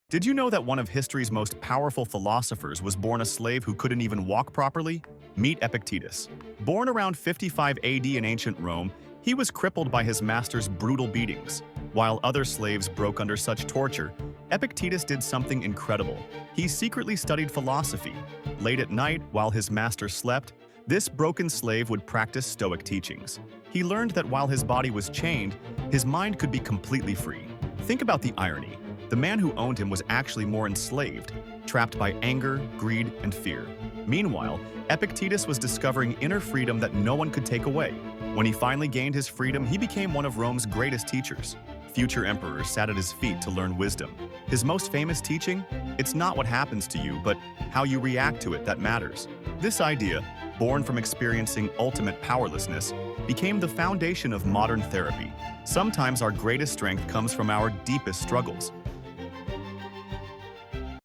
Did you know that one of history's most powerful philosophers was born a slave who couldn't even walk properly? Meet Epictetus. Born around 55 AD in ancient Rome, he was crippled by his master's brutal beatings. While other slaves broke under such torture, Epictetus did something incredible. He secretly studied philosophy. Late at night, while his master slept, this broken slave would practice Stoic teachings. He learned that while his body was chained, his mind could be completely free. Think about the irony. The man who owned him was actually more enslaved, trapped by anger, greed, and fear. Meanwhile, Epictetus was discovering inner freedom that no one could take away. When he finally gained his freedom, he became one of Rome's greatest teachers. Future emperors sat at his feet to learn wisdom. His most famous teaching? It's not what happens to you, but how you react to it that matters. This idea, born from experiencing ultimate powerlessness, became the foundation of modern therapy. Sometimes our greatest strength comes from our deepest struggles.